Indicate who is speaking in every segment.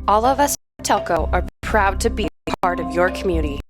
Speaker 1: All of us at Telco are proud to be part of your community.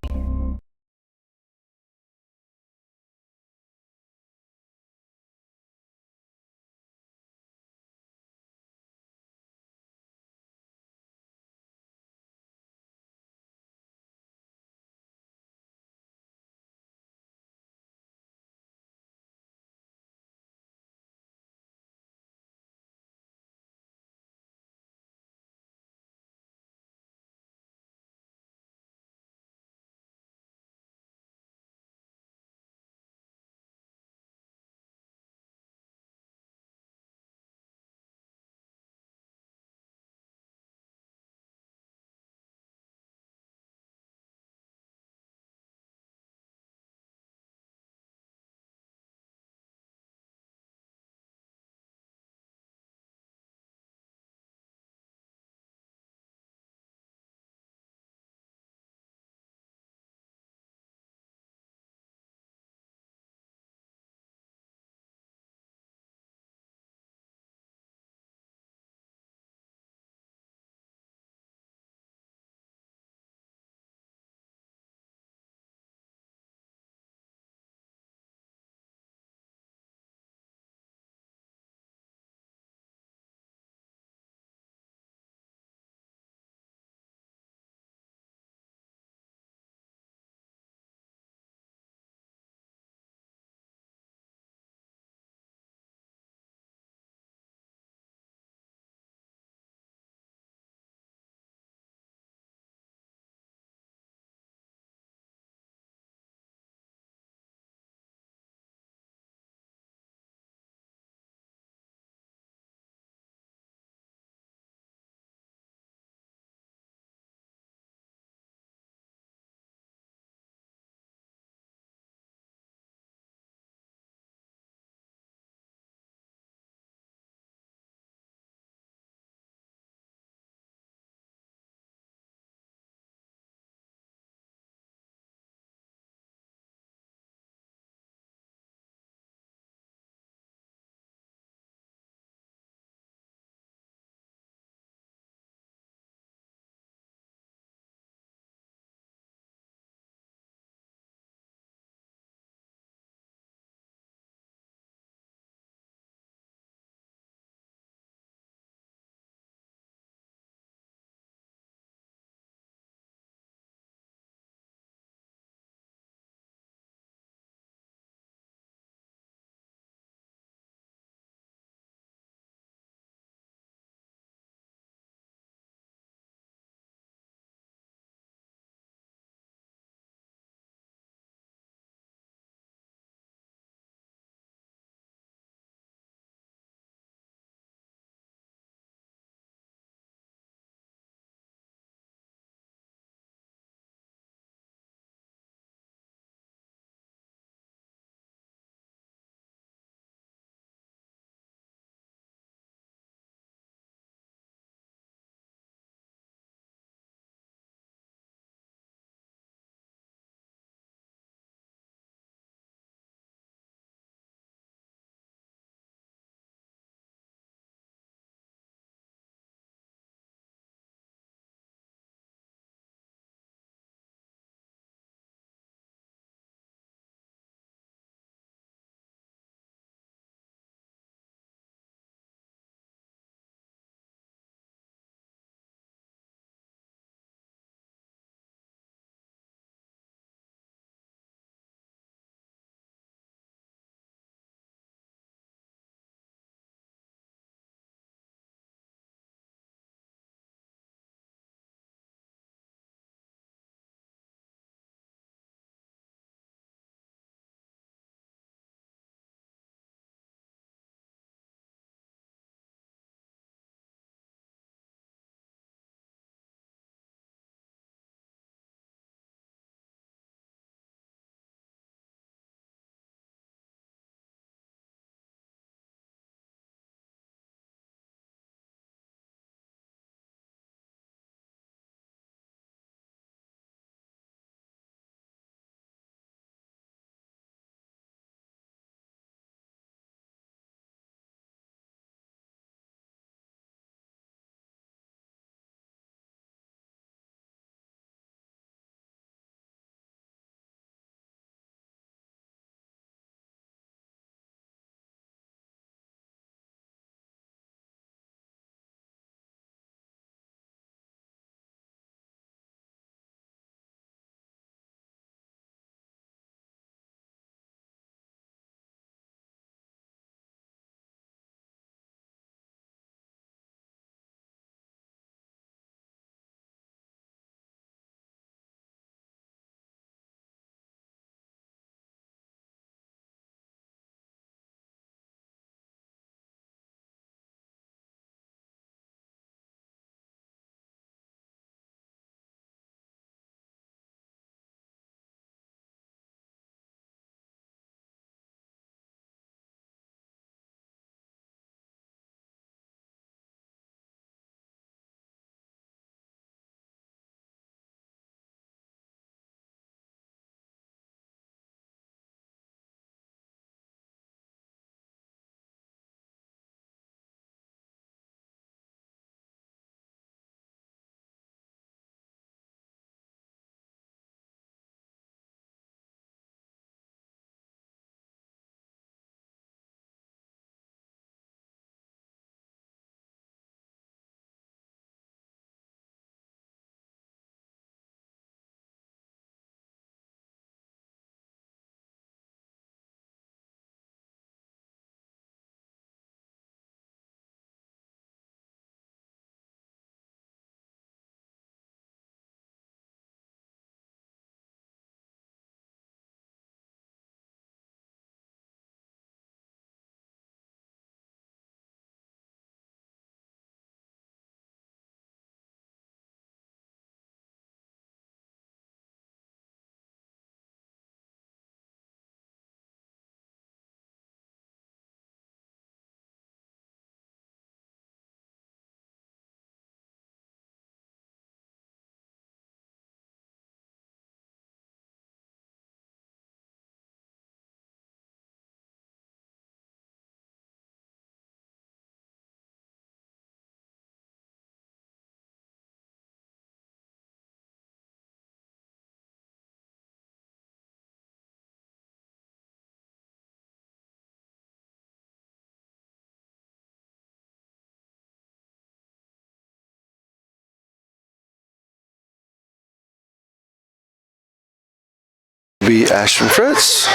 Speaker 2: Ashton Fritz.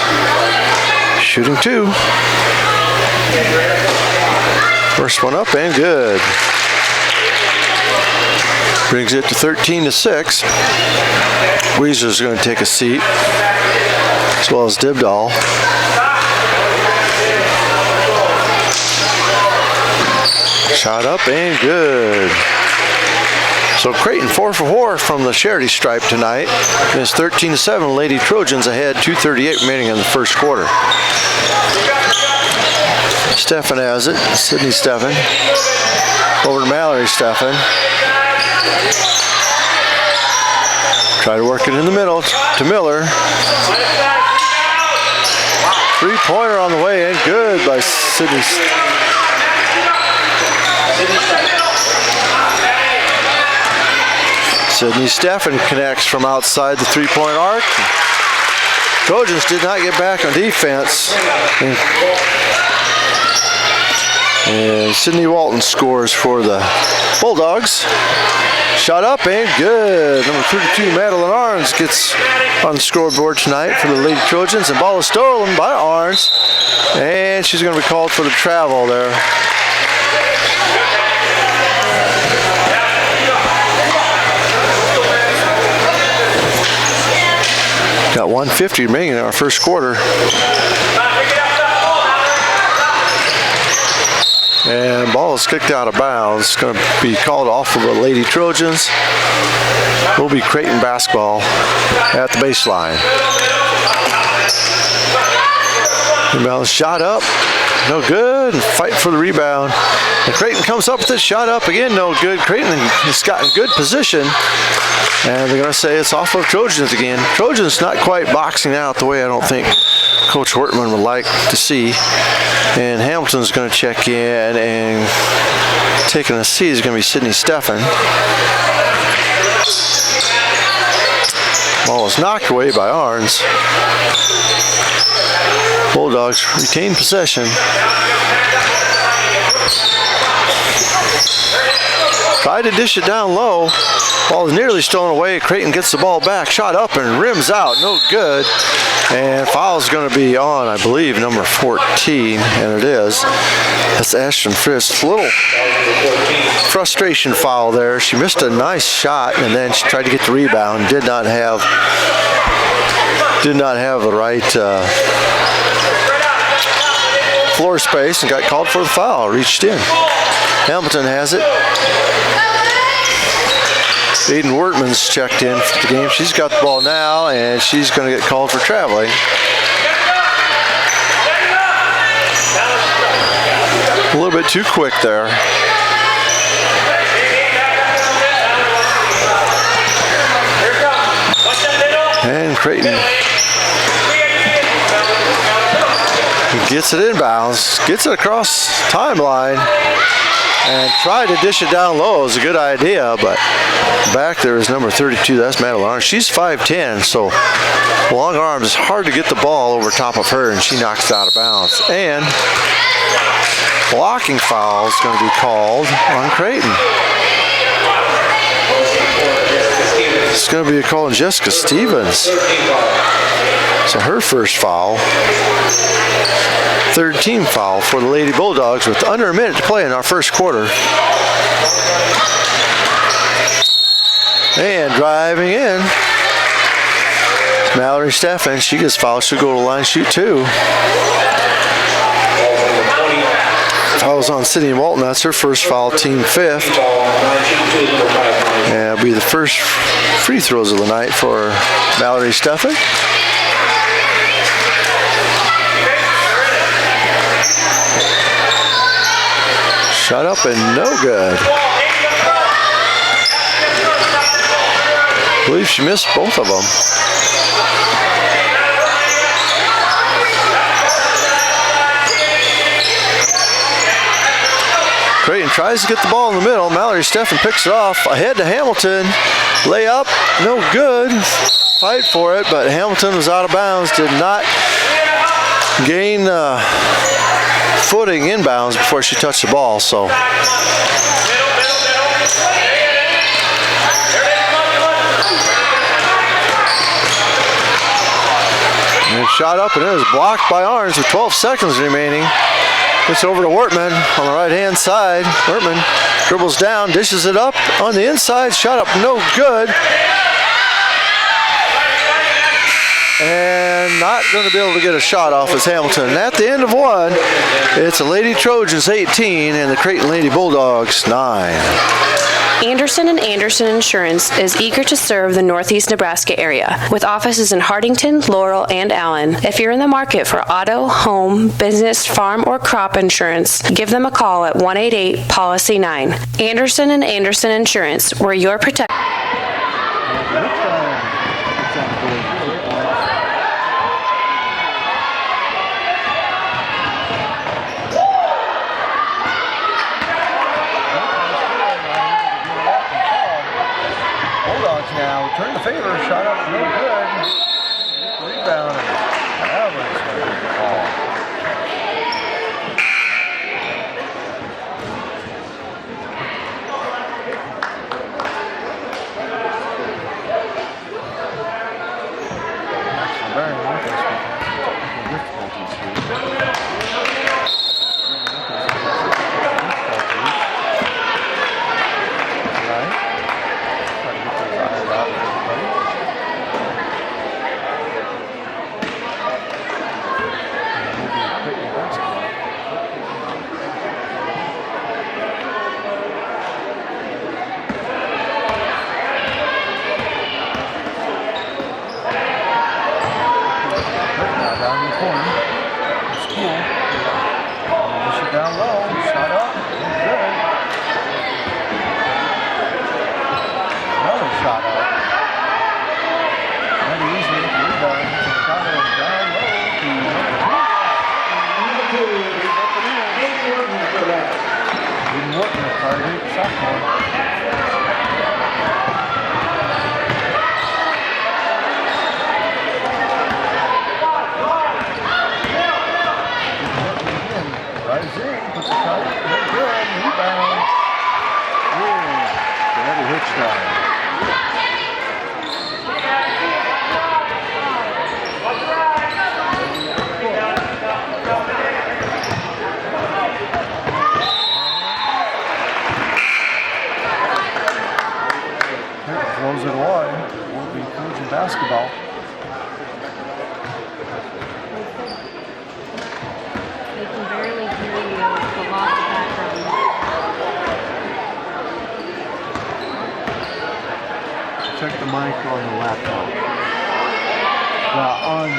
Speaker 2: Shooting 2. First one up and good. Brings it to 13-6. Weezer's going to take a seat, as well as Dibdahl. Shot up and good. So Creighton 4 for 4 from the charity stripe tonight. It's 13-7. Lady Trojans ahead. 2:38 remaining in the first quarter. Steffen has it. Sydney Steffen. Over to Mallory Steffen. Try to work it in the middle to Miller. Three-pointer on the way and good by Sydney. Sydney Steffen connects from outside the three-point arc. Trojans did not get back on defense. And Sydney Walton scores for the Bulldogs. Shot up and good. Number 32, Madeline Arns, gets on the scoreboard tonight for the Lady Trojans. And ball is stolen by Arns. And she's going to be called for the travel there. Got 1:50 remaining in our first quarter. And ball is kicked out of bounds. It's going to be called off of the Lady Trojans. Will be Creighton basketball at the baseline. Rebound shot up. No good. Fight for the rebound. And Creighton comes up with it. Shot up again. No good. Creighton has gotten good position. And they're going to say it's off of Trojans again. Trojans not quite boxing out the way I don't think Coach Hortman would like to see. And Hamilton's going to check in, and taking a seat is going to be Sydney Steffen. Ball is knocked away by Arns. Bulldogs retain possession. Tried to dish it down low. Ball is nearly stolen away. Creighton gets the ball back. Shot up and rims out. No good. And foul is going to be on, I believe, number 14. And it is. That's Ashton Fritz. A little frustration foul there. She missed a nice shot, and then she tried to get the rebound. Did not have the right floor space and got called for the foul. Reached in. Hamilton has it. Aiden Wortman's checked in for the game. She's got the ball now, and she's going to get called for traveling. A little bit too quick there. And Creighton gets it inbounds, gets it across timeline. And try to dish it down low is a good idea, but back there is number 32. That's Madeline Arns. She's 5'10", so long arms. It's hard to get the ball over top of her, and she knocks it out of bounds. And blocking foul is going to be called on Creighton. It's going to be a call on Jessica Stevens. So her first foul. Third team foul for the Lady Bulldogs with under a minute to play in our first quarter. And driving in, Mallory Steffen. She gets fouled. She'll go to the line, shoot 2. Fouls on Sydney Walton. That's her first foul, team 5th. And it'll be the first free throws of the night for Mallory Steffen. Shot up and no good. I believe she missed both of them. Creighton tries to get the ball in the middle. Mallory Steffen picks it off. Ahead to Hamilton. Layup, no good. Fight for it, but Hamilton was out of bounds. Did not gain footing inbounds before she touched the ball. So Shot up and it is blocked by Arns with 12 seconds remaining. Gets over to Wortman on the right-hand side. Wortman dribbles down, dishes it up on the inside. Shot up, no good. And not going to be able to get a shot off as Hamilton. And at the end of one, it's the Lady Trojans 18 and the Creighton Lady Bulldogs 9.
Speaker 1: Anderson & Anderson Insurance is eager to serve the Northeast Nebraska area with offices in Hardington, Laurel, and Allen. If you're in the market for auto, home, business, farm, or crop insurance, give them a call at 188-POLICY-9. Anderson & Anderson Insurance, where your protection.
Speaker 2: Now turn the favor, shot up, no good. Rebound, and that was a good ball. Actually, bearing with us with difficulties here. Right. Down low, shot up, good. Another shot up. Very easy with the rebound. Shot down low. Didn't work in the target, sophomore. Drives in, puts a shot, no good, rebound. Another hit shot. Throws it away. Won't be Trojan basketball.
Speaker 3: They can barely hear you. It's a lot of background.
Speaker 2: Check the mic on the laptop. On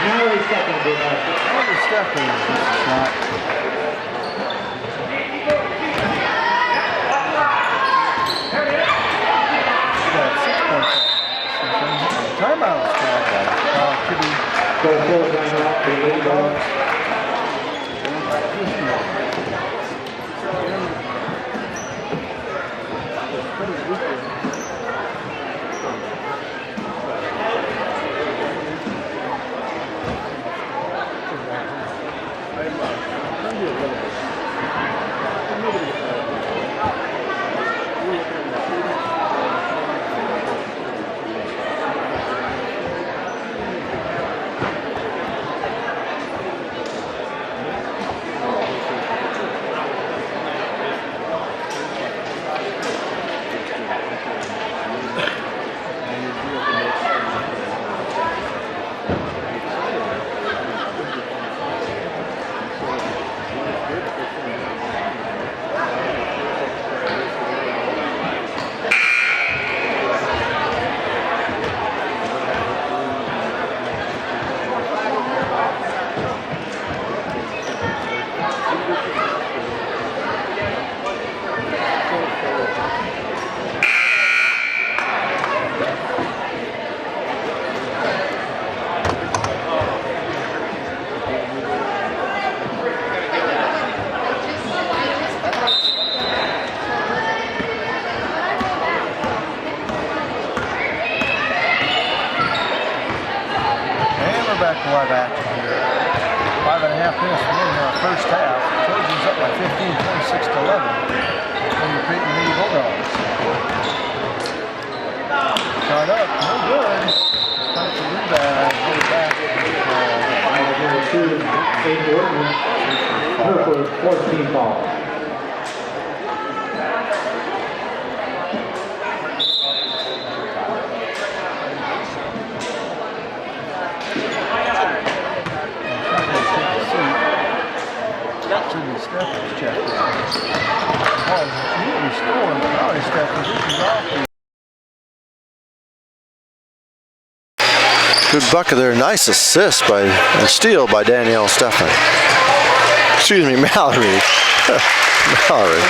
Speaker 4: Now he's stepping to that.
Speaker 2: Another Stephanie shot. Timeout is called by Kitty.
Speaker 4: So full timeout for the Bulldogs.
Speaker 2: Back to live action here. 5.5 minutes remaining in our first half. Trojans up by 15, 26-11. And the Creighton Lady Bulldogs. Shot up, no good.
Speaker 4: number 14 ball.
Speaker 2: Good bucket there. Nice assist by and steal by Danielle Stefan. Excuse me, Mallory. Mallory.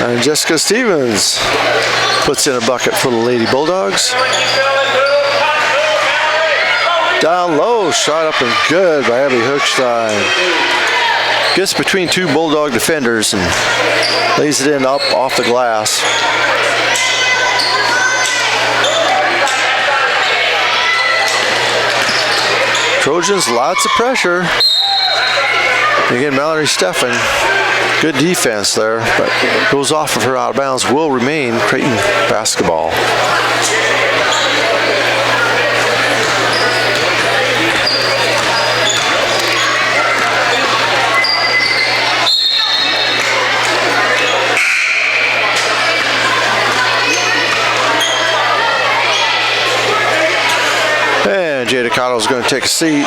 Speaker 2: And Jessica Stevens puts in a bucket for the Lady Bulldogs. Down low, shot up and good by Abby Hochstein. Gets between two Bulldog defenders and lays it in up off the glass. Trojans, lots of pressure. Again, Mallory Stefan, good defense there, but goes off of her out of bounds. Will remain Creighton basketball. And Jada Cottle is going to take a seat.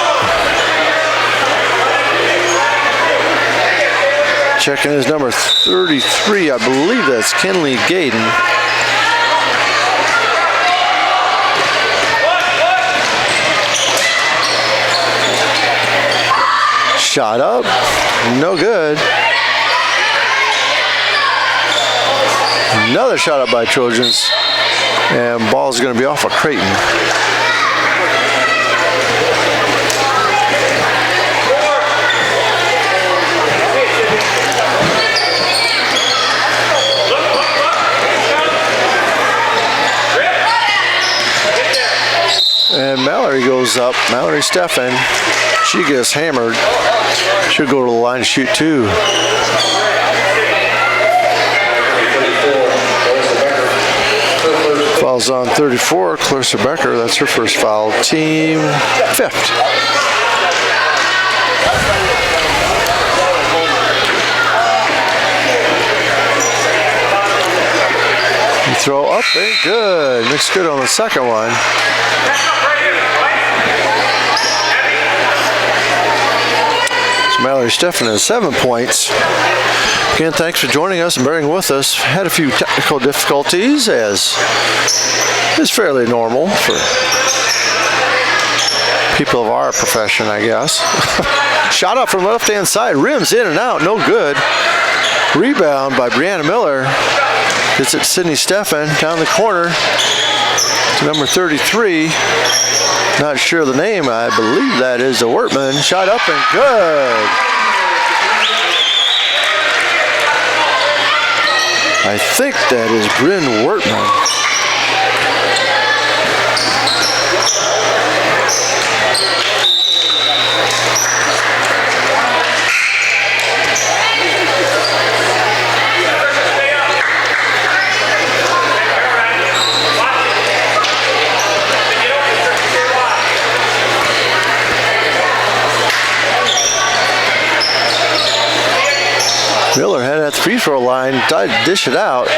Speaker 2: Checking his number 33, I believe that's Kenley Gaden. Shot up, no good. Another shot up by Trojans, and ball's going to be off of Creighton. And Mallory goes up. Mallory Stefan, she gets hammered. She'll go to the line to shoot two. Fouls on 34, Clarissa Becker. That's her first foul. Team fifth. You throw up and good. Looks good on the second one. Mallory Stefan has 7 points. Again, thanks for joining us and bearing with us. Had a few technical difficulties, as is fairly normal for people of our profession, I guess. Shot up from the left-hand side, rims in and out, no good. Rebound by Brianna Miller. Gets it Sydney Stefan down the corner to number 33. Not sure the name. I believe that is a Wortman. Shot up and good. I think that is Bryn Wortman. Miller had at the free throw line, tried to dish it out.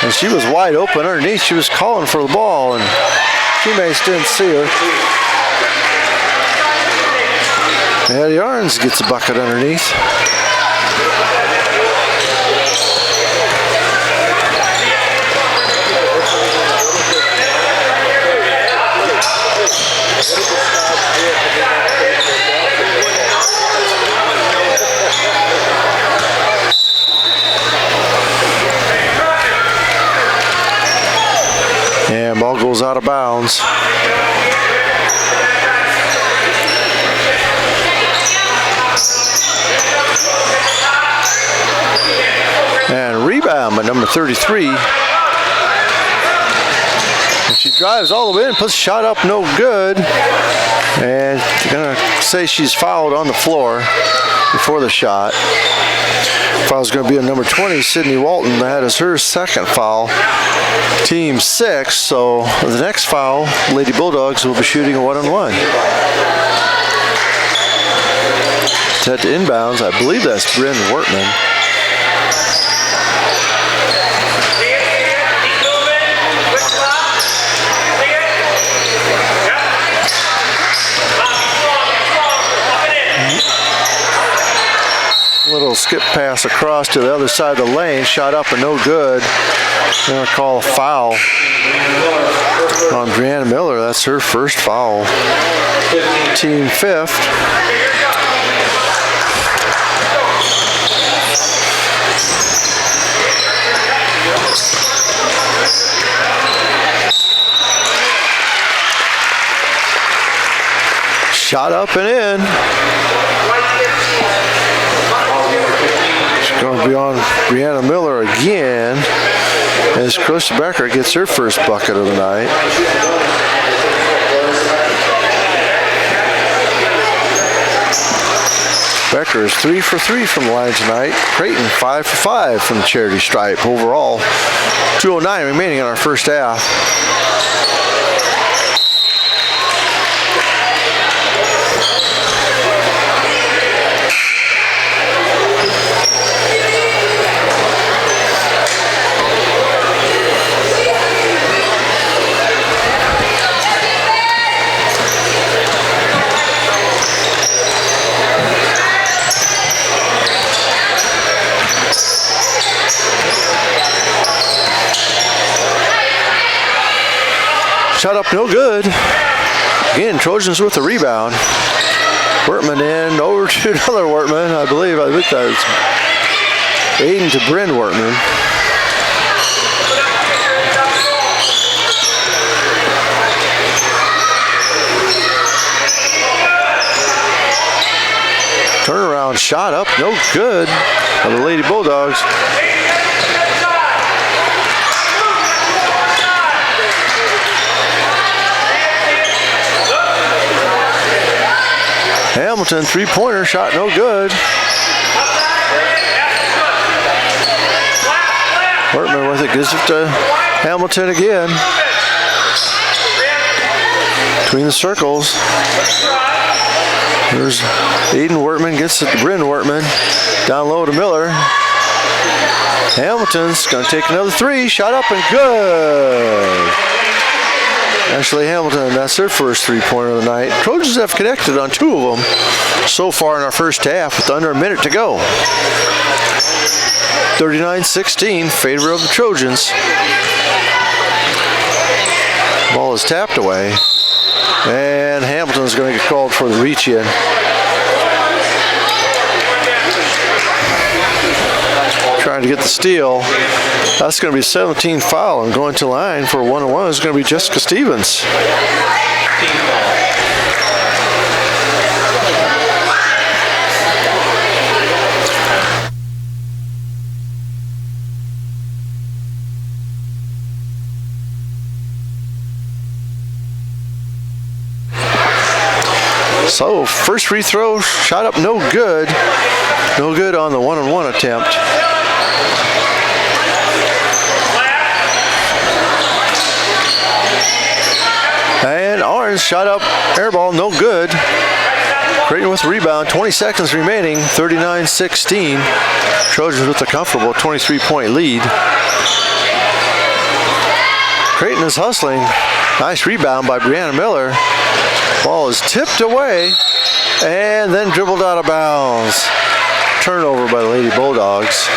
Speaker 2: And she was wide open underneath. She was calling for the ball, and teammates didn't see her. Addie Arns gets a bucket underneath. And ball goes out of bounds. And rebound by number 33. And she drives all the way in, puts a shot up, no good. And they're gonna say she's fouled on the floor before the shot. Foul's going to be on number 20, Sydney Walton. That is her second foul. Team 6, so the next foul, Lady Bulldogs will be shooting a one-on-one. Set to inbounds. I believe that's Bryn Wortman. Little skip pass across to the other side of the lane. Shot up and no good. They're going to call a foul on Brianna Miller. That's her first foul. Team fifth. Shot up and in. It's going to be on Brianna Miller again as Chris Becker gets her first bucket of the night. Becker is 3 for 3 from the line tonight. Creighton 5 for 5 from the charity stripe. Overall, 2:09 remaining in our first half. Shot up, no good. Again, Trojans with the rebound. Wortman in, over to another Wortman, I believe. I think that's Aiden to Bryn Wortman. Turnaround shot up, no good by the Lady Bulldogs. Hamilton, three-pointer, shot no good. Wortman with it, gives it to Hamilton again. Between the circles. There's Aiden Wortman, gets it to Bryn Wortman. Down low to Miller. Hamilton's going to take another three, shot up and good. Ashley Hamilton, that's their first three-pointer of the night. Trojans have connected on two of them so far in our first half with under a minute to go. 39-16, favor of the Trojans. Ball is tapped away. And Hamilton's going to get called for the reach-in. Trying to get the steal. That's going to be 17 foul, and going to line for a one-on-one is going to be Jessica Stevens. So, first free throw, shot up, no good. No good on the one-on-one attempt. And Orange shot up, air ball, no good. Creighton with the rebound, 20 seconds remaining, 39-16. Trojans with a comfortable 23-point lead. Creighton is hustling. Nice rebound by Brianna Miller. Ball is tipped away and then dribbled out of bounds. Turnover by the Lady Bulldogs.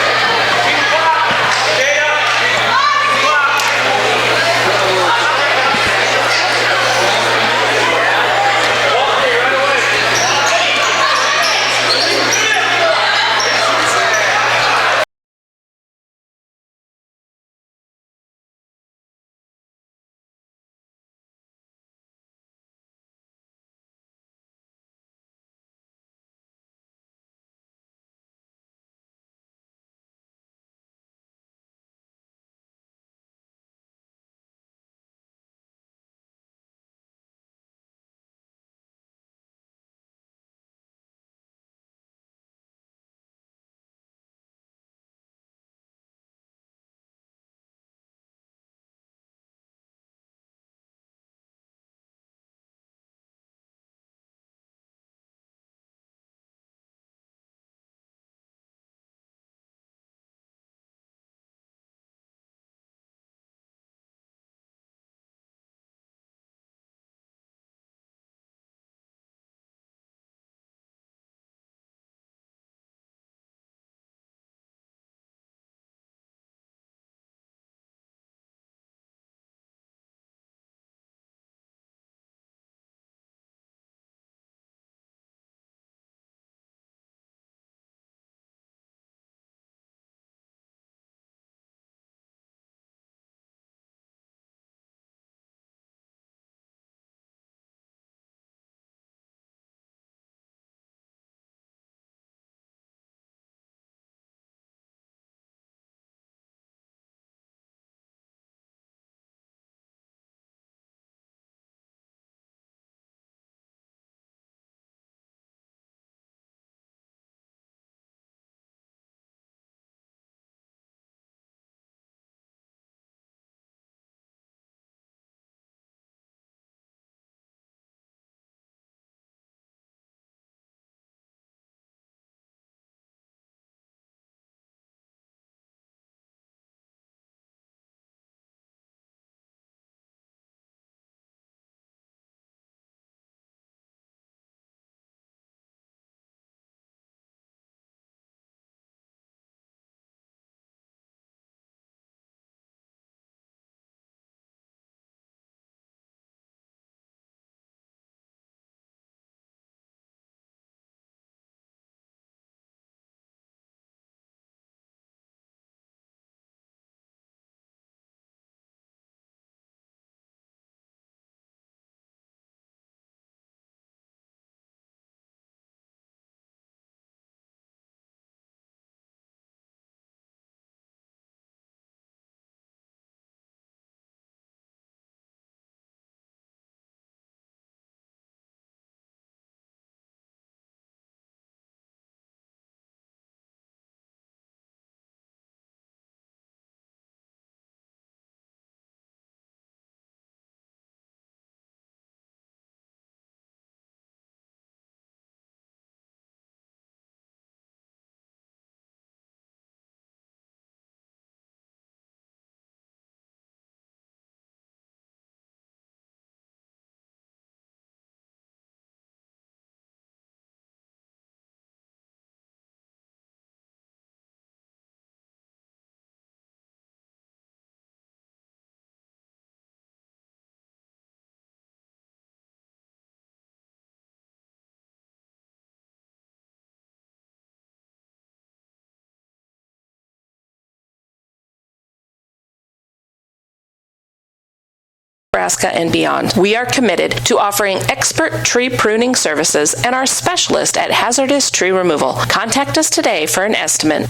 Speaker 5: Nebraska and beyond. We are committed to offering expert tree pruning services and are specialists at hazardous tree removal. Contact us today for an estimate.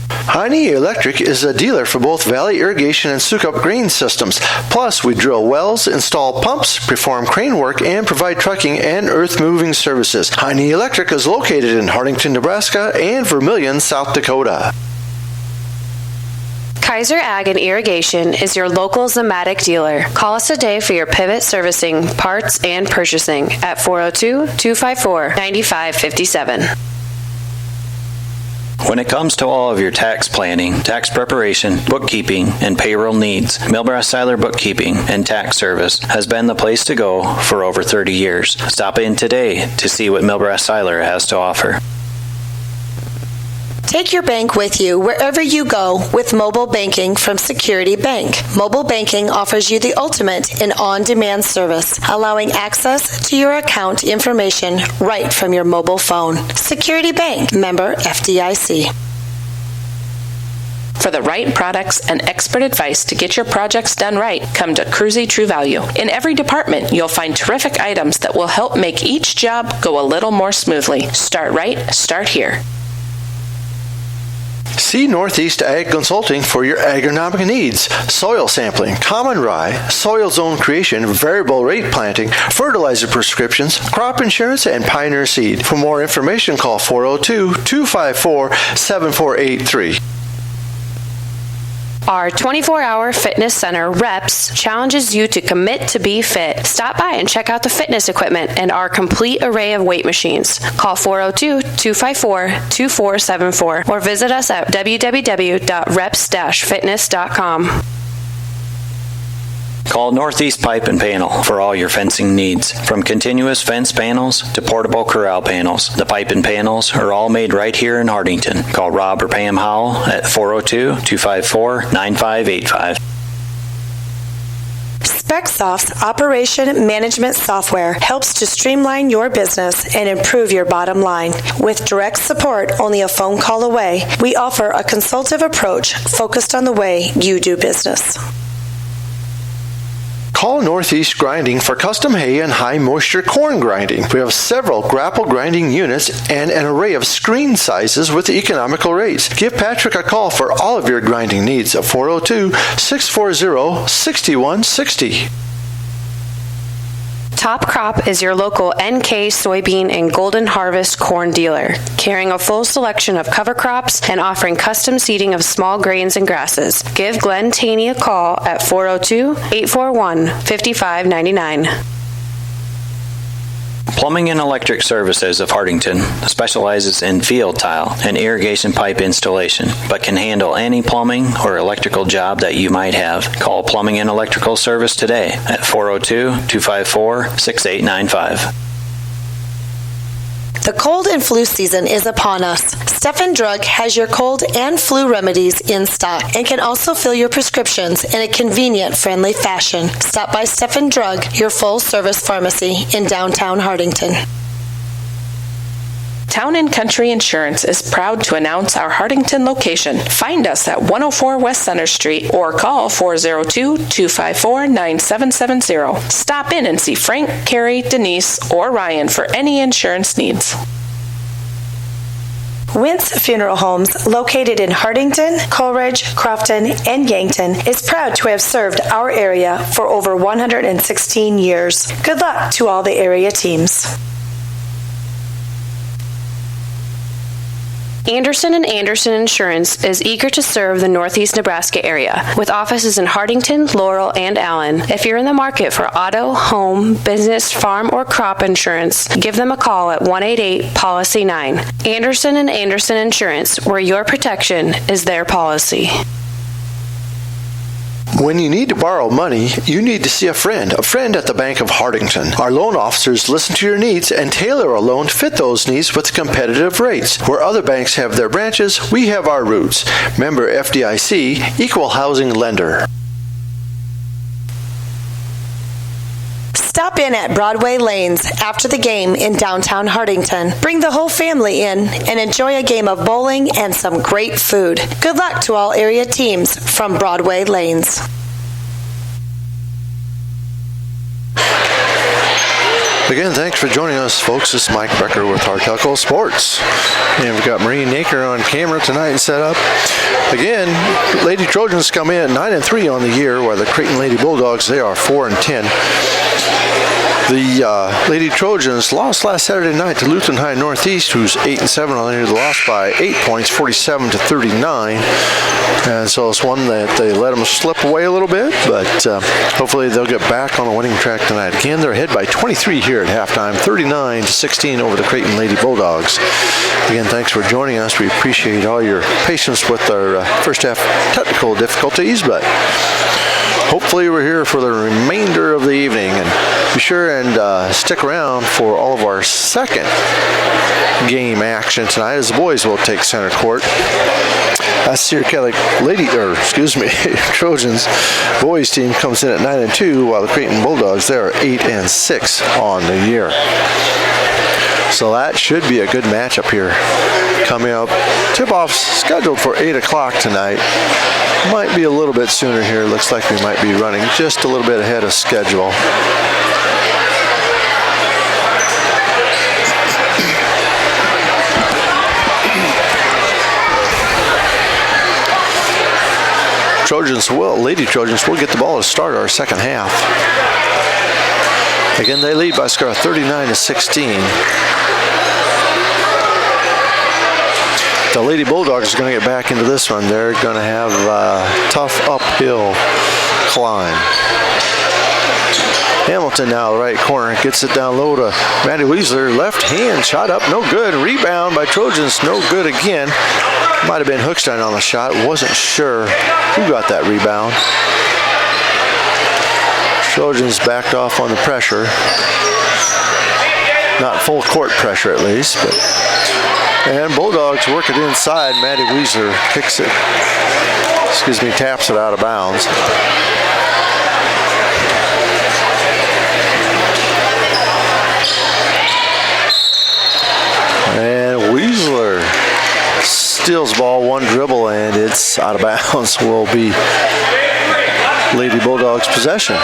Speaker 2: Heine Electric is a dealer for both Valley Irrigation and Sukup grain systems. Plus, we drill wells, install pumps, perform crane work, and provide trucking and earth moving services. Heine Electric is located in Hardington, Nebraska and Vermilion, South Dakota.
Speaker 1: Kaiser Ag and Irrigation is your local Zematic dealer. Call us today for your pivot servicing, parts, and purchasing at 402-254-9557.
Speaker 6: When it comes to all of your tax planning, tax preparation, bookkeeping, and payroll needs, Milbrass-Seiler Bookkeeping and Tax Service has been the place to go for over 30 years. Stop in today to see what Milbrass-Seiler has to offer.
Speaker 7: Take your bank with you wherever you go with mobile banking from Security Bank. Mobile banking offers you the ultimate in on-demand service, allowing access to your account information right from your mobile phone. Security Bank, member FDIC.
Speaker 5: For the right products and expert advice to get your projects done right, come to Cruzy True Value. In every department, you'll find terrific items that will help make each job go a little more smoothly. Start right, start here.
Speaker 2: See Northeast Ag Consulting for your agronomic needs. Soil sampling, common rye, soil zone creation, variable rate planting, fertilizer prescriptions, crop insurance, and Pioneer seed. For more information, call 402-254-7483.
Speaker 1: Our 24-hour fitness center, REPS, challenges you to commit to be fit. Stop by and check out the fitness equipment and our complete array of weight machines. Call 402-254-2474 or visit us at www.reps-fitness.com.
Speaker 6: Call Northeast Pipe and Panel for all your fencing needs. From continuous fence panels to portable corral panels, the pipe and panels are all made right here in Hardington. Call Rob or Pam Howell at 402-254-9585.
Speaker 7: SpecSoft's operation management software helps to streamline your business and improve your bottom line. With direct support only a phone call away, we offer a consultative approach focused on the way you do business.
Speaker 2: Call Northeast Grinding for custom hay and high moisture corn grinding. We have several grapple grinding units and an array of screen sizes with economical rates. Give Patrick a call for all of your grinding needs at 402-640-6160.
Speaker 1: Top Crop is your local NK soybean and Golden Harvest corn dealer, carrying a full selection of cover crops and offering custom seeding of small grains and grasses. Give Glenn Taney a call at 402-841-5599.
Speaker 6: Plumbing and Electric Services of Hardington specializes in field tile and irrigation pipe installation, but can handle any plumbing or electrical job that you might have. Call Plumbing and Electrical Service today at 402-254-6895.
Speaker 7: The cold and flu season is upon us. Stephen Drug has your cold and flu remedies in stock and can also fill your prescriptions in a convenient, friendly fashion. Stop by Stephen Drug, your full-service pharmacy in downtown Hardington.
Speaker 5: Town & Country Insurance is proud to announce our Hardington location. Find us at 104 West Center Street or call 402-254-9770. Stop in and see Frank, Carrie, Denise, or Ryan for any insurance needs.
Speaker 7: Wentz Funeral Homes, located in Hardington, Coleridge, Crofton, and Yankton, is proud to have served our area for over 116 years. Good luck to all the area teams.
Speaker 1: Anderson & Anderson Insurance is eager to serve the Northeast Nebraska area with offices in Hardington, Laurel, and Allen. If you're in the market for auto, home, business, farm, or crop insurance, give them a call at 188-POLICY-9. Anderson & Anderson Insurance, where your protection is their policy.
Speaker 2: When you need to borrow money, you need to see a friend at the Bank of Hardington. Our loan officers listen to your needs and tailor a loan to fit those needs with competitive rates. Where other banks have their branches, we have our roots. Member FDIC, Equal Housing Lender.
Speaker 7: Stop in at Broadway Lanes after the game in downtown Hardington. Bring the whole family in and enjoy a game of bowling and some great food. Good luck to all area teams from Broadway Lanes.
Speaker 2: Again, thanks for joining us, folks. This is Mike Becker with Hartelco Sports. And we've got Marie Naker on camera tonight and set up. Again, Lady Trojans come in at 9-3 on the year, while the Creighton Lady Bulldogs, they are 4-10. The Lady Trojans lost last Saturday night to Lutheran High Northeast, who's 8-7 on the year. They lost by 8 points, 47-39. And so it's one that they let them slip away a little bit, but hopefully they'll get back on the winning track tonight. Again, they're ahead by 23 here at halftime, 39-16 over the Creighton Lady Bulldogs. Again, thanks for joining us. We appreciate all your patience with our first half technical difficulties, but hopefully we're here for the remainder of the evening. And be sure and stick around for all of our second game action tonight, as the boys will take center court. Cedar Catholic Trojans boys team comes in at 9-2, while the Creighton Bulldogs, they're 8-6 on the year. So that should be a good matchup here coming up. Tip-off scheduled for 8 o'clock tonight. Might be a little bit sooner here. Looks like we might be running just a little bit ahead of schedule. Lady Trojans will get the ball to start our second half. Again, they lead by a score of 39-16. The Lady Bulldogs are going to get back into this one. They're going to have a tough uphill climb. Hamilton now, right corner, gets it down low to Maddie Weisler. Left hand shot up, no good. Rebound by Trojans, no good again. Might have been Hookstein on the shot. Wasn't sure who got that rebound. Trojans backed off on the pressure. Not full court pressure at least, but. And Bulldogs work it inside. Maddie Weisler kicks it. Taps it out of bounds. And Weisler steals the ball, one dribble, and it's out of bounds. Will be Lady Bulldogs possession.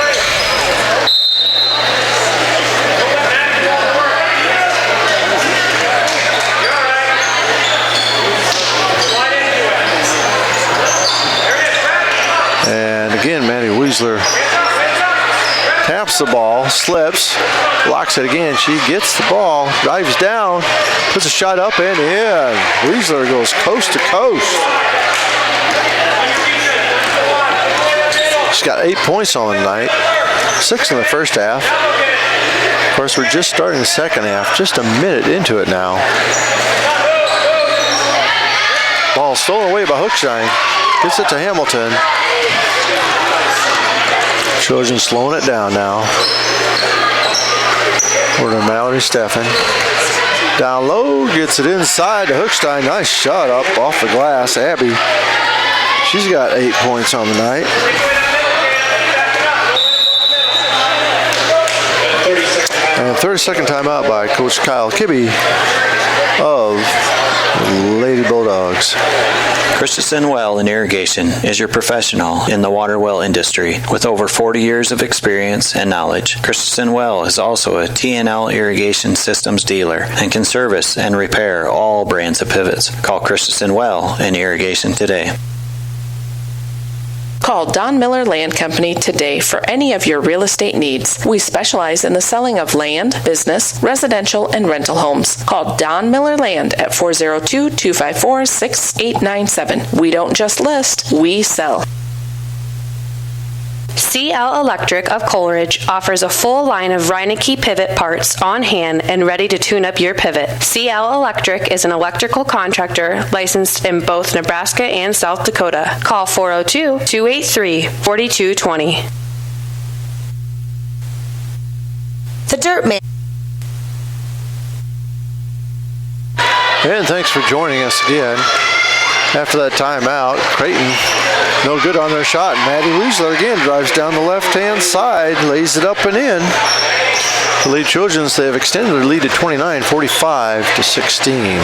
Speaker 2: And again, Maddie Weisler taps the ball, slips, blocks it again. She gets the ball, drives down, puts a shot up and in. Weisler goes coast to coast. She's got 8 points on the night, 6 in the first half. Of course, we're just starting the second half, just a minute into it now. Ball stolen away by Hookstein. Gets it to Hamilton. Trojans slowing it down now. Over to Mallory Steffen. Down low, gets it inside to Hookstein. Nice shot up off the glass. Abby, she's got 8 points on the night. And 30-second timeout by Coach Kyle Kibbe of Lady Bulldogs.
Speaker 6: Christensen Well and Irrigation is your professional in the water well industry with over 40 years of experience and knowledge. Christensen Well is also a TNL irrigation systems dealer and can service and repair all brands of pivots. Call Christensen Well and Irrigation today.
Speaker 5: Call Don Miller Land Company today for any of your real estate needs. We specialize in the selling of land, business, residential, and rental homes. Call Don Miller Land at 402-254-6897. We don't just list, we sell.
Speaker 1: CL Electric of Coleridge offers a full line of Reineke pivot parts on hand and ready to tune up your pivot. CL Electric is an electrical contractor licensed in both Nebraska and South Dakota. Call 402-283-4220.
Speaker 7: The Dirt Man.
Speaker 2: And thanks for joining us again. After that timeout, Creighton no good on their shot. Maddie Weisler again drives down the left-hand side, lays it up and in. The Lady Trojans, they have extended their lead to 29, 45-16.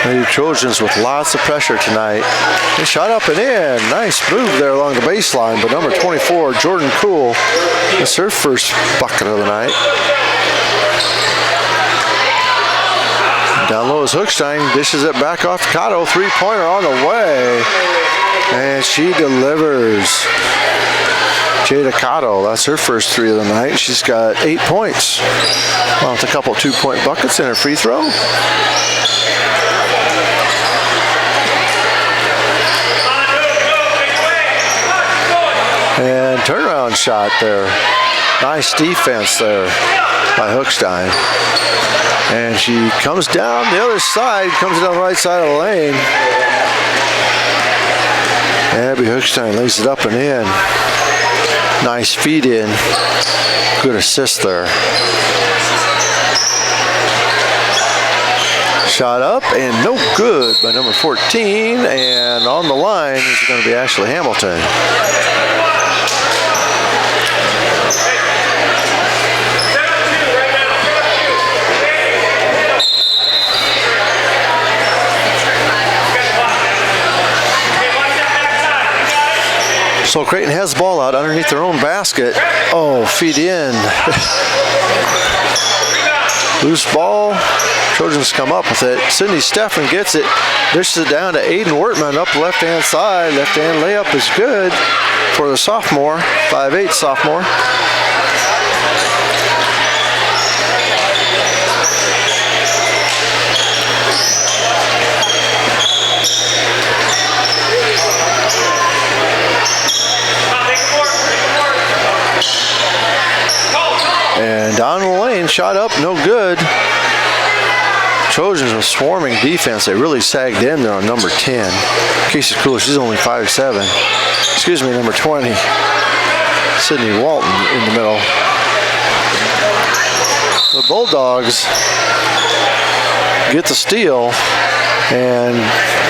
Speaker 2: Lady Trojans with lots of pressure tonight. They shot up and in. Nice move there along the baseline, but number 24, Jordan Cool, that's her first bucket of the night. Down low is Hookstein, dishes it back off to Cotto. Three-pointer on the way, and she delivers. Jada Cotto, that's her first three of the night. She's got 8 points, along with a couple 2-point buckets in her free throw. And turnaround shot there. Nice defense there by Hookstein. And she comes down the other side, comes down the right side of the lane. Abby Hookstein lays it up and in. Nice feed in. Good assist there. Shot up and no good by number 14. And on the line is going to be Ashley Hamilton. So Creighton has the ball out underneath their own basket. Oh, feed in. Loose ball. Trojans come up with it. Sydney Steffen gets it. Dishes it down to Aiden Wortman up the left-hand side. Left-hand layup is good for the sophomore, 5'8" sophomore. And down the lane, shot up, no good. Trojans are swarming defense. They really sagged in there on number 10. Casey Cool, she's only 5'7". Excuse me, number 20. Sydney Walton in the middle. The Bulldogs get the steal, and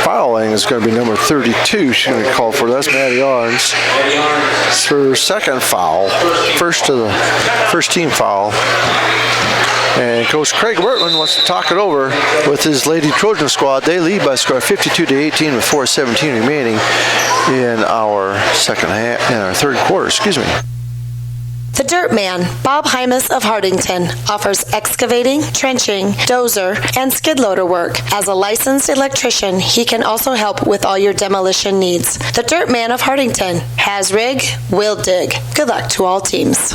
Speaker 2: fouling is going to be number 32. She's going to call for that's Maddie Arns. It's her second foul, first team foul. And Coach Craig Wertman wants to talk it over with his Lady Trojan squad. They lead by a score of 52-18 with 4:17 remaining in our third quarter. Excuse me.
Speaker 7: The Dirt Man, Bob Hymas of Hardington, offers excavating, trenching, dozer, and skid loader work. As a licensed electrician, he can also help with all your demolition needs. The Dirt Man of Hardington has rig, will dig. Good luck to all teams.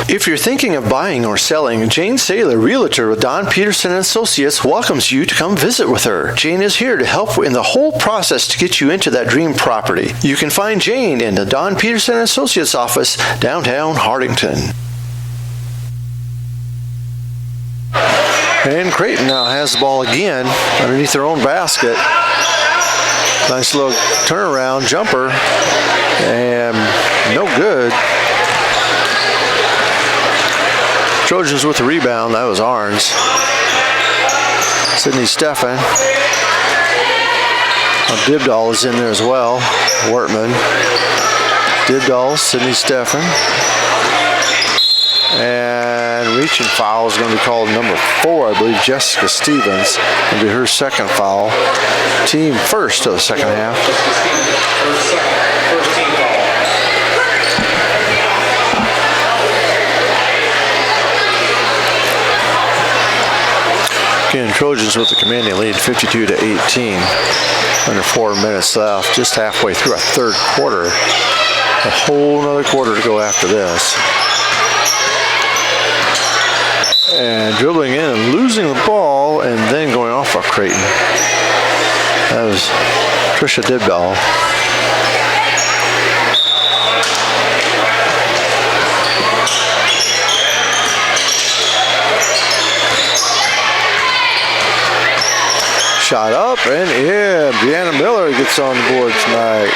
Speaker 2: If you're thinking of buying or selling, Jane Saylor, Realtor with Don Peterson & Associates, welcomes you to come visit with her. Jane is here to help in the whole process to get you into that dream property. You can find Jane in the Don Peterson & Associates office, downtown Hardington. And Creighton now has the ball again underneath their own basket. Nice little turnaround jumper, and no good. Trojans with the rebound, that was Arns. Sydney Steffen. Dibdall is in there as well. Wortman. Dibdall, Sydney Steffen. And reaching foul is going to be called number 4, I believe, Jessica Stevens. It'll be her second foul. Team first of the second half.
Speaker 4: First team foul.
Speaker 2: Again, Trojans with the commanding lead, 52-18. Under 4 minutes left, just halfway through a third quarter. A whole nother quarter to go after this. And dribbling in and losing the ball, and then going off of Creighton. That was Trisha Dibdall. Shot up and in. Brianna Miller gets on the board tonight.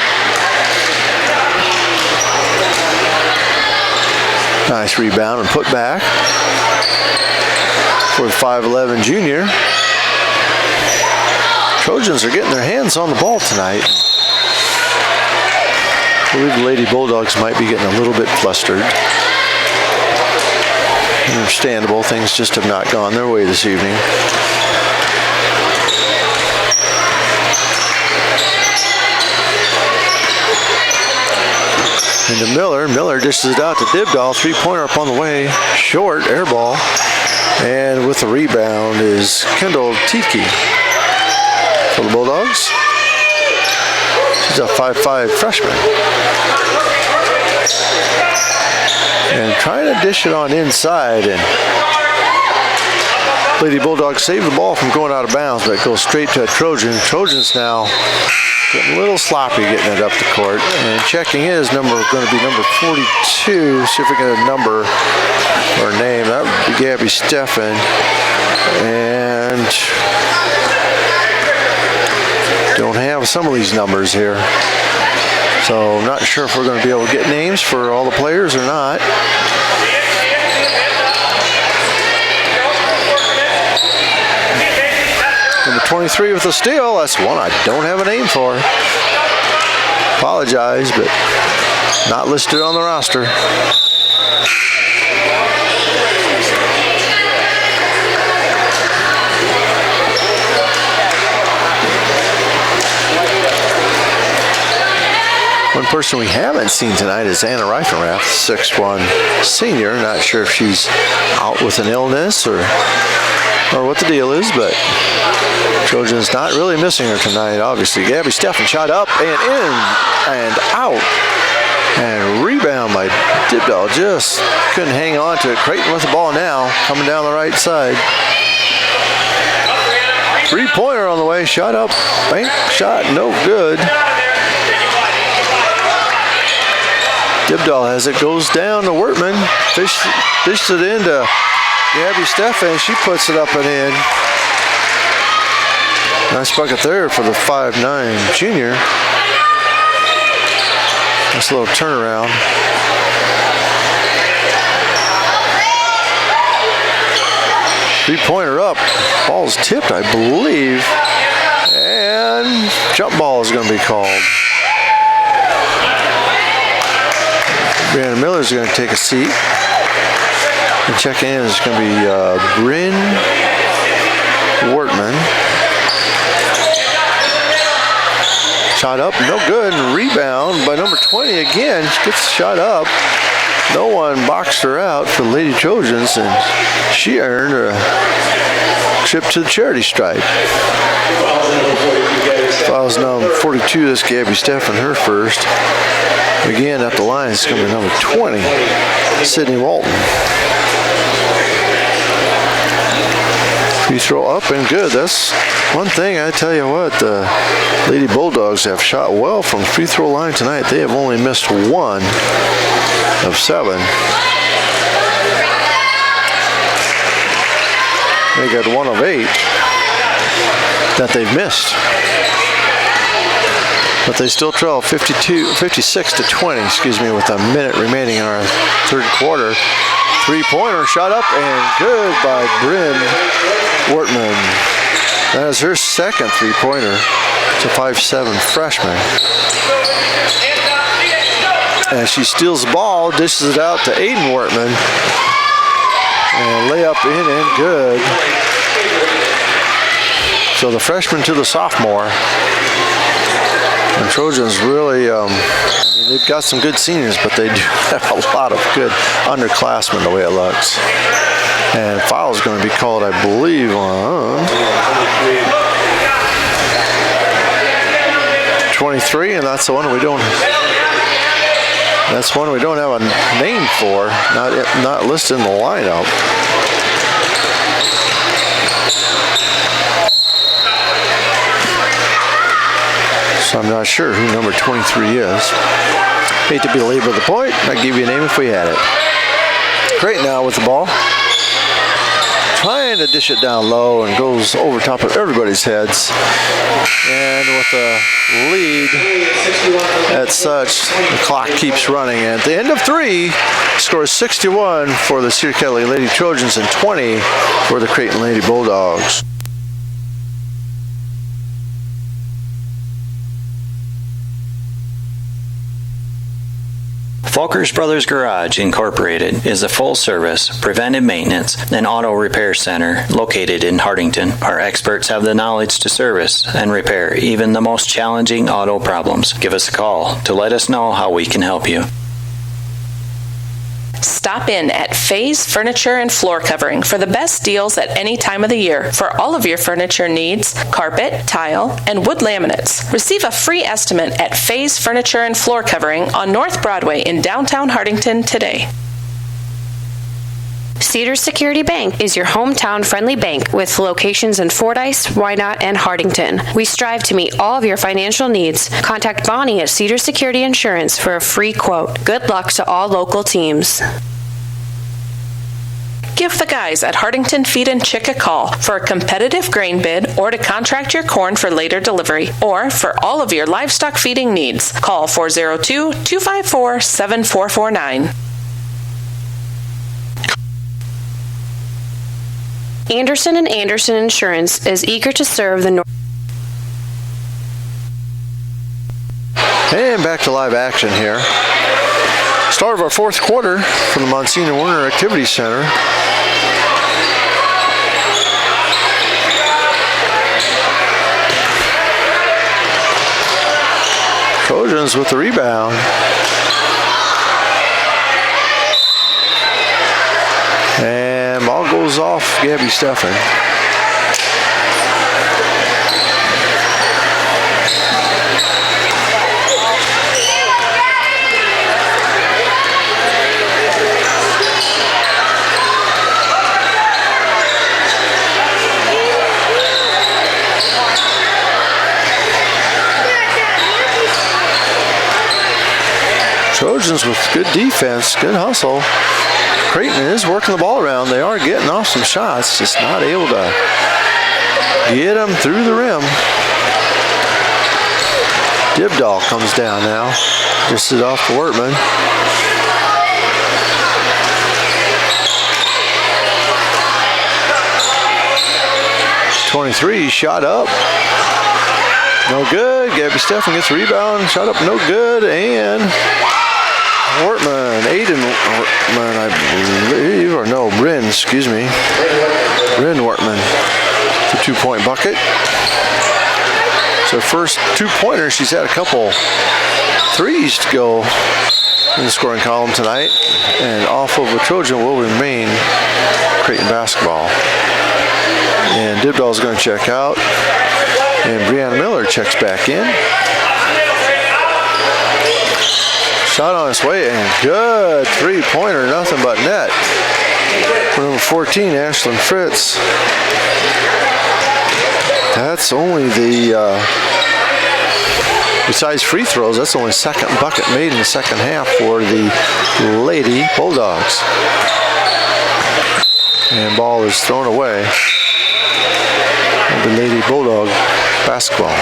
Speaker 2: Nice rebound and put back for the 5'11" junior. Trojans are getting their hands on the ball tonight. I believe the Lady Bulldogs might be getting a little bit flustered. Understandable, things just have not gone their way this evening. Into Miller. Miller dishes it out to Dibdahl. 3-pointer up on the way. Short, air ball. And with the rebound is Kendall Tiedtke for the Bulldogs. She's a 5'5" freshman. And trying to dish it on inside. And Lady Bulldogs saved the ball from going out of bounds, but it goes straight to a Trojan. Trojans now getting a little sloppy getting it up the court. And checking in is going to be number 42. See if we get a number or a name. That would be Gabby Steffen. And don't have some of these numbers here. So I'm not sure if we're going to be able to get names for all the players or not. Number 23 with a steal. That's one I don't have a name for. Apologize, but not listed on the roster. One person we haven't seen tonight is Anna Reifenrath, 6'1" senior. Not sure if she's out with an illness or what the deal is, but Trojans not really missing her tonight, obviously. Gabby Steffen shot up and in and out. And rebound by Dibdahl. Just couldn't hang on to it. Creighton with the ball now, coming down the right side. 3-pointer on the way, shot up, bank shot, no good. Dibdahl has it, goes down to Wertman, dished it into Gabby Steffen. She puts it up and in. Nice bucket there for the 5'9" junior. Nice little turnaround. Three-pointer up. Ball's tipped, I believe. And jump ball is going to be called. Brianna Miller's going to take a seat. And checking in is going to be Bryn Wertman. Shot up, no good. And rebound by number 20 again. She gets shot up. No one boxed her out for the Lady Trojans, and she earned a trip to the charity stripe. Fouls number 42. This Gabby Steffen, her first. Again, at the line, it's going to be number 20, Sydney Walton. Free throw up and good. That's one thing, I tell you what, the Lady Bulldogs have shot well from the free throw line tonight. They have only missed 1 of 7. They got 1 of 8 that they've missed. But they still trail 56 to 20, with a minute remaining in our third quarter. 3-pointer shot up and good by Bryn Wertman. That is her second 3-pointer. It's a 5'7" freshman. And she steals the ball, dishes it out to Aiden Wertman. And layup in and good. So the freshman to the sophomore. And Trojans really, they've got some good seniors, but they do have a lot of good underclassmen the way it looks. And foul is going to be called, I believe, on 23, and that's the one we don't. That's one we don't have a name for, not listed in the lineup. So I'm not sure who number 23 is. Hate to belabor the point. I'd give you a name if we had it. Creighton now with the ball. Trying to dish it down low and goes over top of everybody's heads. And with a lead at such, the clock keeps running. And at the end of 3, scores 61 for the Cedar Kelly Lady Trojans and 20 for the Creighton Lady Bulldogs.
Speaker 6: Folkers Brothers Garage Incorporated is a full-service, preventive maintenance, and auto repair center located in Hardington. Our experts have the knowledge to service and repair even the most challenging auto problems. Give us a call to let us know how we can help you.
Speaker 5: Stop in at Faze Furniture and Floor Covering for the best deals at any time of the year for all of your furniture needs, carpet, tile, and wood laminates. Receive a free estimate at Faze Furniture and Floor Covering on North Broadway in downtown Hardington today.
Speaker 1: Cedar Security Bank is your hometown friendly bank with locations in Fordyce, Wynot, and Hardington. We strive to meet all of your financial needs. Contact Bonnie at Cedar Security Insurance for a free quote. Good luck to all local teams.
Speaker 5: Give the guys at Hardington Feed and Chick a call for a competitive grain bid or to contract your corn for later delivery or for all of your livestock feeding needs. Call 402-254-7449.
Speaker 1: Anderson and Anderson Insurance is eager to serve the North.
Speaker 2: And back to live action here. Start of our fourth quarter from the Monsignor Werner Activity Center. Trojans with the rebound. And ball goes off Gabby Steffen. Trojans with good defense, good hustle. Creighton is working the ball around. They are getting off some shots, just not able to get them through the rim. Dibdahl comes down now. Just it off to Wortman. .23 shot up. No good. Gabby Steffen gets a rebound. Shot up no good. And Wortman, Aiden Wortman, I believe, or no, Bryn, excuse me. Bryn Wortman, the 2-point bucket. So first 2-pointer, she's had a couple threes to go in the scoring column tonight. And off of a Trojan will remain Creighton basketball. And Dibdahl's going to check out. And Brianna Miller checks back in. Shot on its way and good 3-pointer, nothing but net. For number 14, Ashlyn Fritz. That's only the, besides free throws, that's only second bucket made in the second half for the Lady Bulldogs. And ball is thrown away. The Lady Bulldog basketball.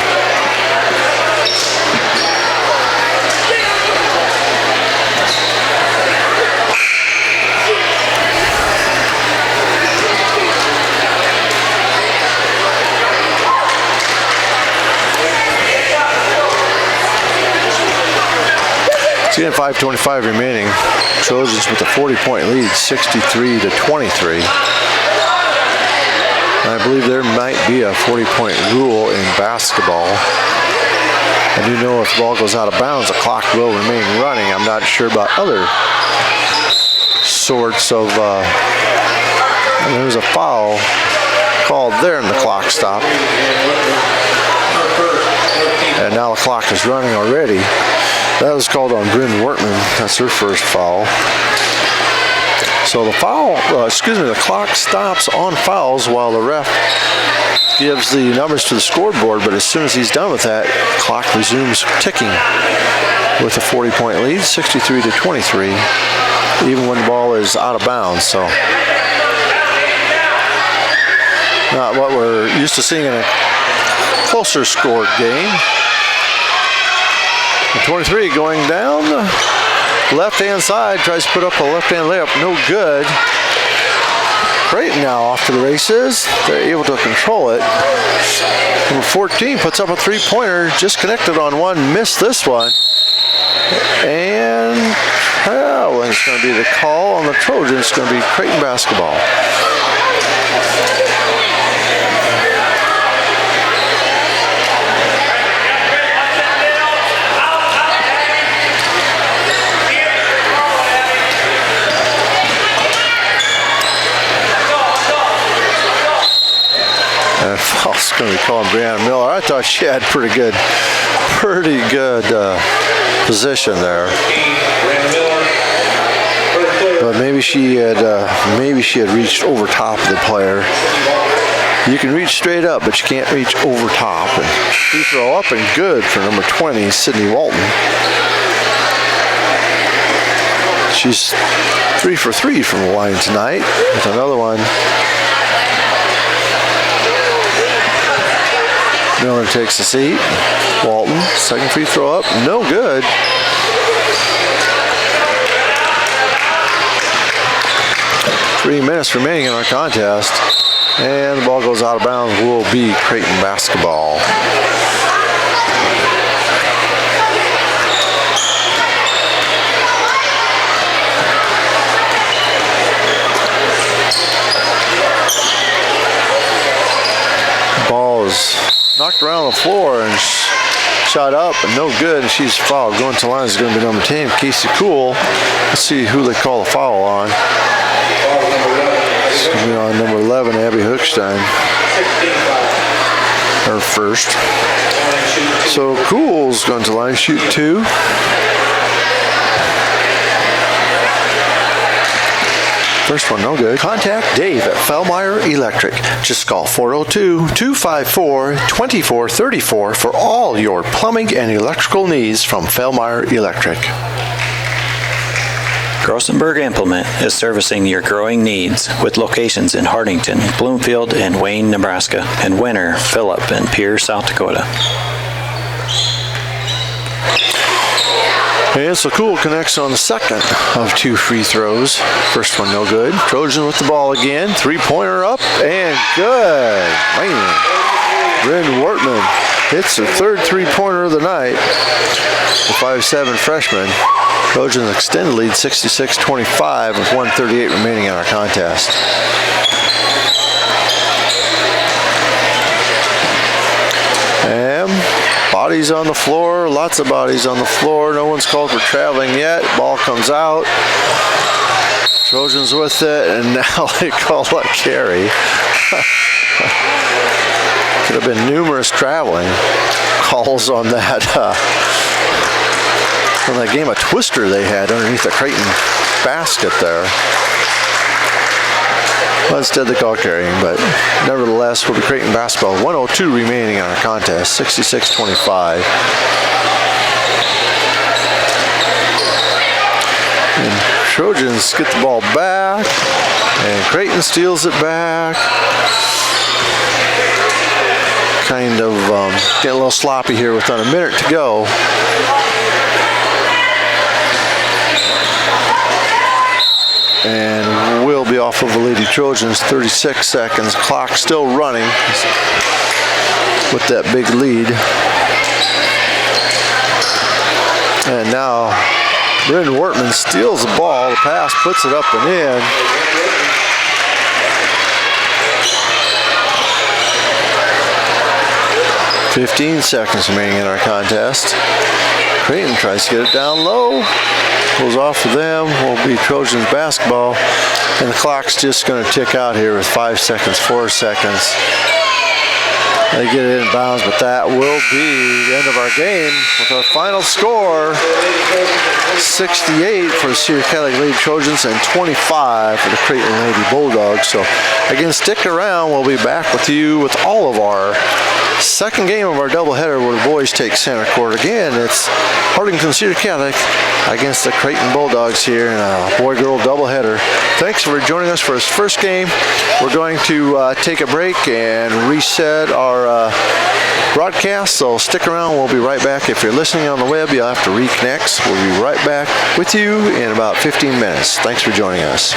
Speaker 2: So again, 5:25 remaining. Trojans with a 40-point lead, 63-23. I believe there might be a 40-point rule in basketball. I do know if the ball goes out of bounds, the clock will remain running. I'm not sure about other sorts of. There's a foul called there, and the clock stopped. And now the clock is running already. That was called on Bryn Wortman. That's her first foul. So the the clock stops on fouls while the ref gives the numbers to the scoreboard, but as soon as he's done with that, clock resumes ticking with a 40-point lead, 63-23, even when the ball is out of bounds. So not what we're used to seeing in a closer scored game. 23 going down the left-hand side, tries to put up a left-hand layup, no good. Creighton now off to the races. They're able to control it. Number 14 puts up a three-pointer, just connected on one, missed this one. And it's going to be the call on the Trojans. It's going to be Creighton basketball. And foul's going to be calling Brianna Miller. I thought she had pretty good position there. But maybe she had reached over top of the player. You can reach straight up, but you can't reach over top. And free throw up and good for number 20, Sydney Walton. She's 3 for 3 from the line tonight with another one. Miller takes the seat. Walton, second free throw up, no good. Three minutes remaining in our contest. And the ball goes out of bounds. Will be Creighton basketball. Ball is knocked around the floor and shot up and no good, and she's fouled. Going to the line is going to be number 10, Casey Cool. Let's see who they call the foul on. It's going to be on number 11, Abby Hookstein. Her first. So Cool's going to the line, shoot 2. First one, no good. Contact Dave at Fellmeyer Electric. Just call 402-254-2434 for all your plumbing and electrical needs from Fellmeyer Electric.
Speaker 6: Grossenberg Implement is servicing your growing needs with locations in Hardington, Bloomfield, and Wayne, Nebraska, and Winter, Phillip, and Pierre, South Dakota.
Speaker 2: And so Cool connects on the second of 2 free throws. First one no good. Trojan with the ball again. 3-pointer up and good. Man. Bryn Wortman hits her third 3-pointer of the night. The 5'7" freshman. Trojans extend the lead 66-25 with 1:38 remaining in our contest. And bodies on the floor, lots of bodies on the floor. No one's called for traveling yet. Ball comes out. Trojans with it, and now they call a carry. Could have been numerous traveling calls on that game of Twister they had underneath the Creighton basket there. Well, instead they call carrying, but nevertheless will be Creighton basketball. 1:02 remaining in our contest, 66-25. And Trojans get the ball back, and Creighton steals it back. Kind of getting a little sloppy here with a minute to go. And will be off of the Lady Trojans, 36 seconds. Clock still running with that big lead. And now Bryn Wortman steals the ball. The pass puts it up and in. $15 seconds remaining in our contest. Creighton tries to get it down low. Goes off of them. Will be Trojans basketball. And the clock's just going to tick out here with 5 seconds, 4 seconds. They get it in bounds, but that will be the end of our game with our final score, 68 for the Cedar Catholic Lady Trojans and 25 for the Creighton Lady Bulldogs. So again, stick around. We'll be back with you with all of our second game of our doubleheader where the boys take center court. Again, it's Hardington Cedar Catholic against the Creighton Bulldogs here in a boy-girl doubleheader. Thanks for joining us for this first game. We're going to take a break and reset our broadcast, so stick around. We'll be right back. If you're listening on the web, you'll have to reconnect. We'll be right back with you in about 15 minutes. Thanks for joining us.